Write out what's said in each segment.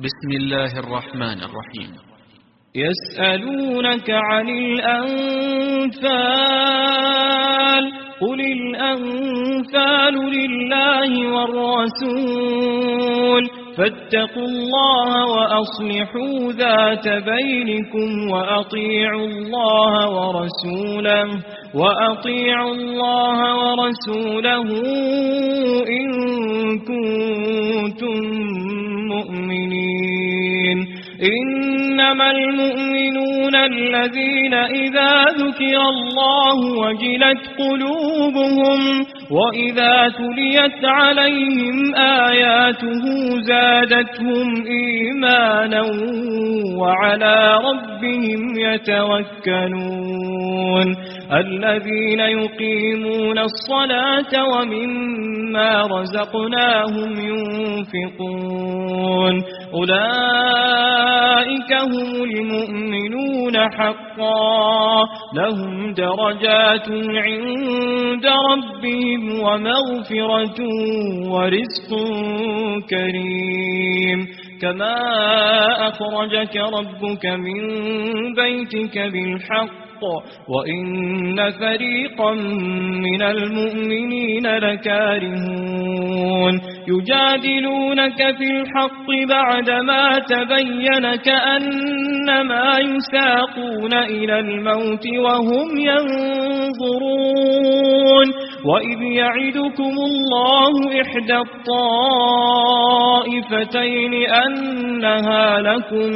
بسم الله الرحمن الرحيم. يسألونك عن الأنفال قل الأنفال لله والرسول فاتقوا الله وأصلحوا ذات بينكم وأطيعوا الله ورسوله إن كنتم مؤمنين. إنما المؤمنون الذين إذا ذكر الله وجلت قلوبهم وإذا تليت عليهم آياته زادتهم إيمانا وعلى ربهم يتوكلون. الذين يقيمون الصلاة ومما رزقناهم ينفقون أولئك هم المؤمنون حقا لهم درجات عند ربهم ومغفرة ورزق كريم. كما أخرجك ربك من بيتك بالحق وإن فريقا من المؤمنين لكارهون. يجادلونك في الحق بعدما تبين كأنما يساقون إلى الموت وهم ينظرون. وإذ يعدكم الله إحدى الطائفتين أنها لكم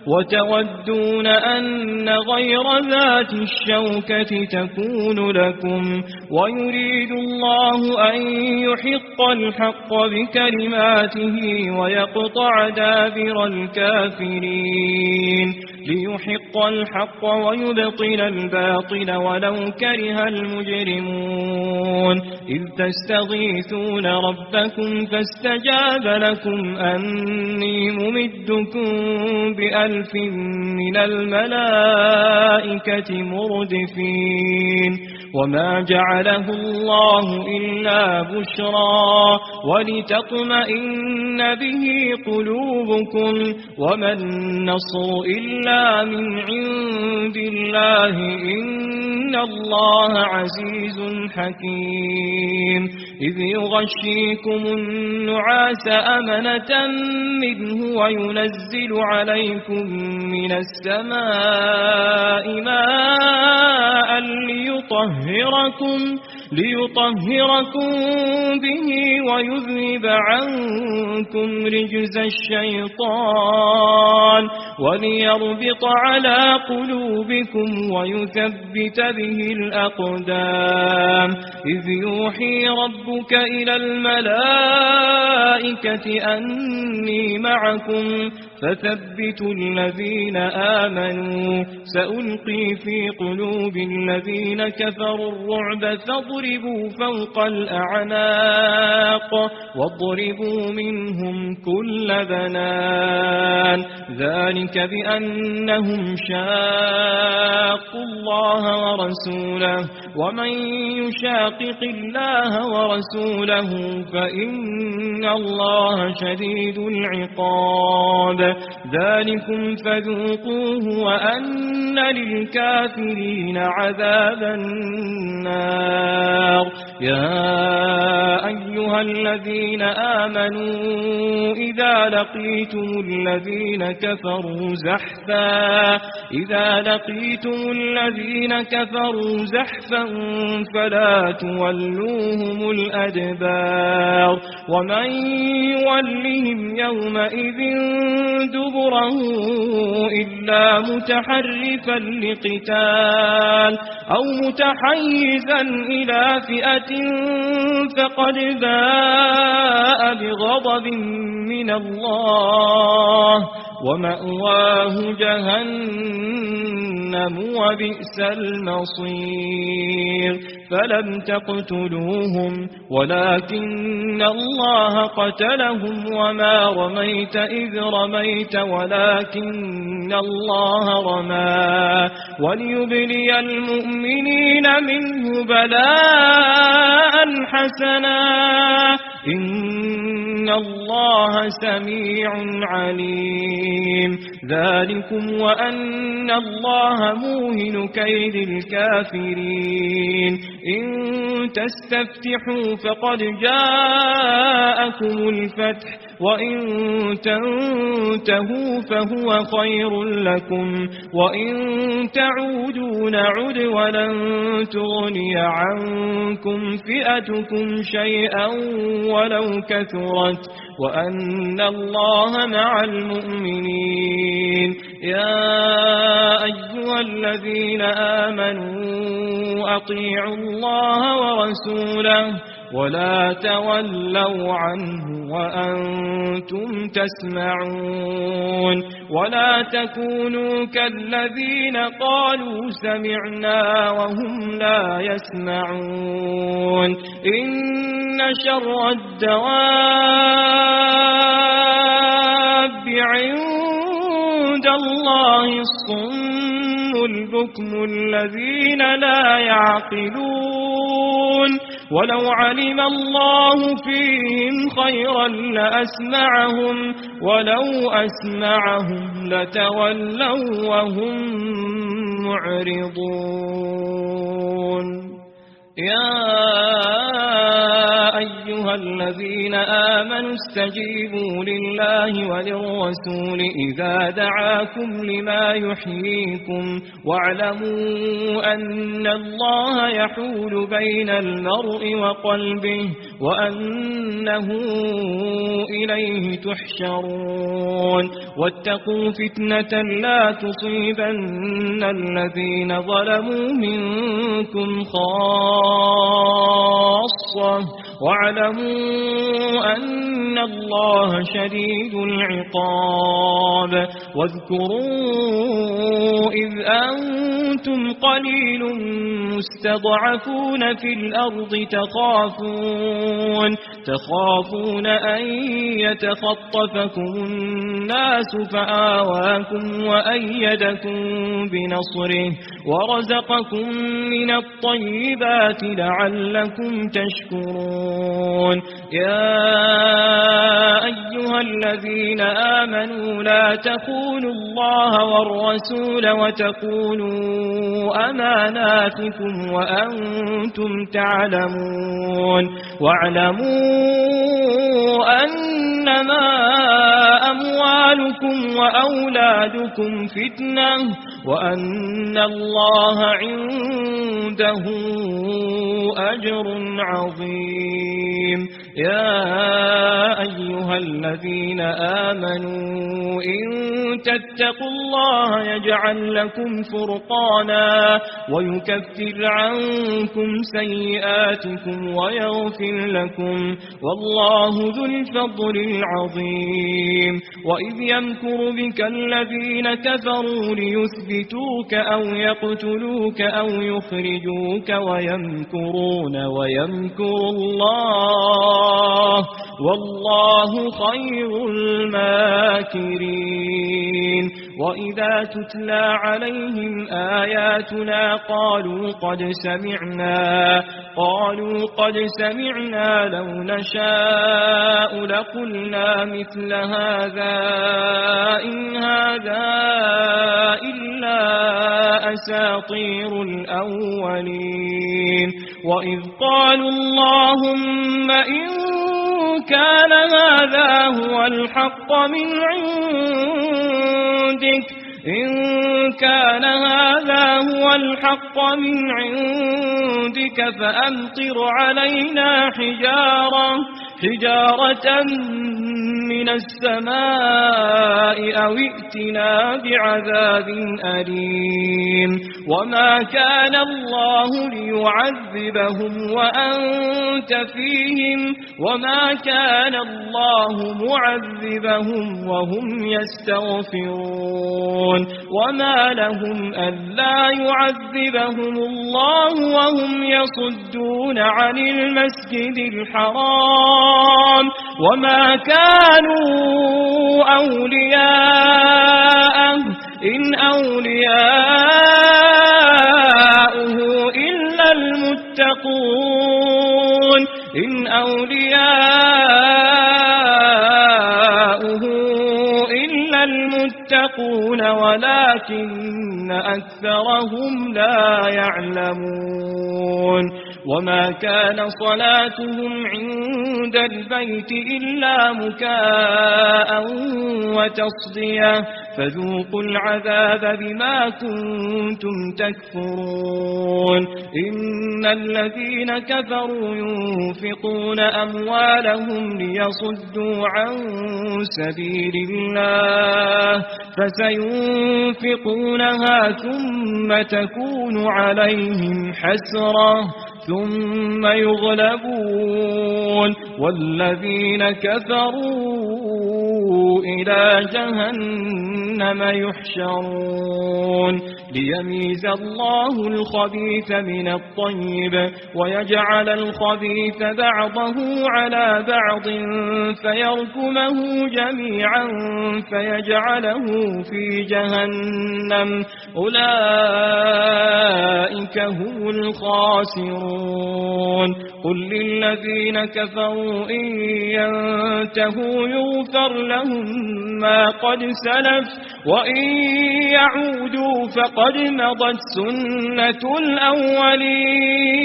وتودون أن غير ذات الشوكة تكون لكم ويريد الله أن يحق الحق بكلماته ويقطع دابر الكافرين ليحق الحق ويبطل الباطل ولو كره المجرمون. إذ تستغيثون ربكم فاستجاب لكم أني ممدكم ب1000 من الملائكة مردفين. وما جعله الله إلا بشرى ولتطمئن به قلوبكم وما النصر إلا من عند الله إن الله عزيز حكيم. إذ يغشيكم النعاس أمنة منه وينزل عليكم من السماء ماء ليطهركم به ويذهب عنكم رجز الشيطان وليربط على قلوبكم ويثبت به الأقدام. إذ يوحي ربك إلى الملائكة أني معكم فثبتوا الذين آمنوا سألقي في قلوب الذين كفروا الرعب فاضربوا فوق الأعناق واضربوا منهم كل بنان. ذلك بأنهم شاقوا الله ورسوله ومن يشاقق الله ورسوله فإن الله شديد العقاب. ذلكم فذوقوه وأن للكافرين عذاب النار. يا أيها الذين آمنوا إذا لقيتم الذين كفروا زحفا فلا تولوهم الأدبار. ومن يولهم يومئذ دبره إلا متحرفا لقتال أو متحيزا إلى فئة فقد باء بغضب من الله ومأواه جهنم وبئس المصير. فلم تقتلوهم ولكن الله قتلهم وما رميت إذ رميت ولكن الله رمى وليبلي المؤمنين منه بلاء حسنا إن إن الله سميع عليم. ذلكم وأن الله موهن كيد الكافرين. إن تستفتحوا فقد جاءكم الفتح وإن تنتهوا فهو خير لكم وإن تعودوا نعد ولن تغني عنكم فئتكم شيئا ولو كثرت وأن الله مع المؤمنين. يا أيها الذين آمنوا أطيعوا الله ورسوله ولا تولوا عنه وأنتم تسمعون. ولا تكونوا كالذين قالوا سمعنا وهم لا يسمعون. إن شر الدواب عند الله الصم البكم الذين لا يعقلون. ولو علم الله فيهم خيرا لأسمعهم ولو أسمعهم لتولوا وهم معرضون. يا أيها الذين آمنوا استجيبوا لله وللرسول إذا دعاكم لما يحييكم واعلموا أن الله يحول بين المرء وقلبه وأنه إليه تحشرون. واتقوا فتنة لا تصيبن الذين ظلموا منكم خاصة واعلموا أن الله شديد العقاب. واذكروا إذ أنتم قليل مستضعفون في الأرض تخافون أن يتخطفكم الناس فآواكم وأيدكم بنصره ورزقكم من الطيبات لعلكم تشكرون. يا أيها الذين آمنوا لا تخونوا الله والرسول وتخونوا أماناتكم وأنتم تعلمون. واعلموا أنما أموالكم وأولادكم فتنة وأن الله عنده أجر عظيم. يا أيها الذين آمنوا إن تتقوا الله يجعل لكم فرقانا ويكفر عنكم سيئاتكم ويغفر لكم والله ذو الفضل العظيم. وإذ يمكر بك الذين كفروا ليثبتوك أو يقتلوك أو يخرجوك ويمكرون ويمكر الله والله خير الماكرين. وإذا تتلى عليهم آياتنا قالوا قد سمعنا لو نشاء لقلنا مثل هذا إن هذا إلا أساطير الأولين. وإذ قالوا اللهم إن كان هذا هو الحق من عندك فأمطر علينا حجارة من السماء أو ائتنا بعذاب أليم. وما كان الله ليعذبهم وأنت فيهم وما كان الله معذبهم وهم يستغفرون. وما لهم ألا يعذبهم الله وهم يصدون عن المسجد الحرام وما كانوا أولياءه إن أولياؤه إلا المتقون إن أولياؤه المتقون ولكن أكثرهم لا يعلمون وما كان صلاتهم عند البيت إلا مكاء وتصدية فذوقوا العذاب بما كنتم تكفرون إن الذين كفروا ينفقون أموالهم ليصدوا عن سبيل الله فسينفقونها ثم تكون عليهم حسرة ثم يغلبون والذين كفروا إلى جهنم يحشرون ليميز الله الخبيث من الطيب ويجعل الخبيث بعضه على بعض فيركمه جميعا فيجعله في جهنم أولئك هم الخاسرون قل للذين كفروا إن ينتهوا يغفر لهم ما قد سلف وإن يعودوا فقد مضت سنة الأولين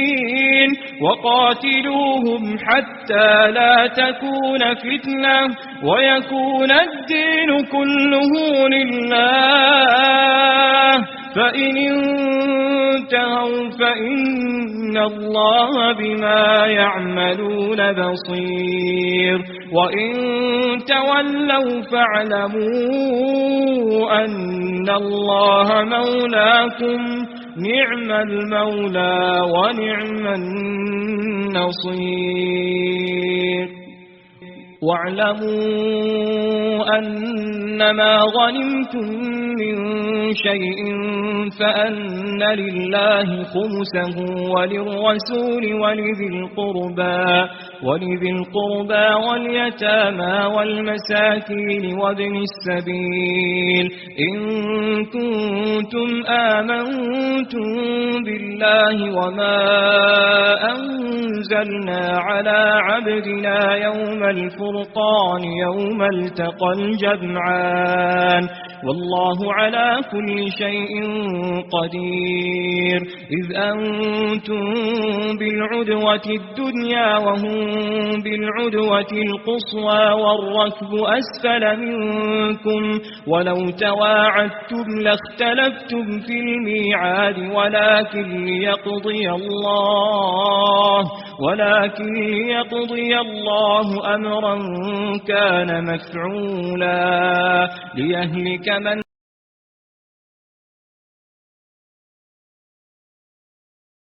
وقاتلوهم حتى لا تكون فتنة ويكون الدين كله لله فإن انتهوا فإن الله بما يعملون بصير وإن تولوا فاعلموا أن الله مولاكم نعم المولى ونعم النصير واعلموا أنما غنمتم من شيء فأن لله خمسه وللرسول ولذي القربى واليتامى والمساكين وابن السبيل إن كنتم آمنتم بالله وما أنزلنا على عبدنا يوم الفرقان يوم التقى الجمعان والله على كل شيء قدير إذ أنتم بالعدوة الدنيا وهم بالعدوة القصوى والركب أسفل منكم ولو تواعدتم لاختلفتم في الميعاد ولكن ليقضي الله أمرا كان مفعولا ليهلك من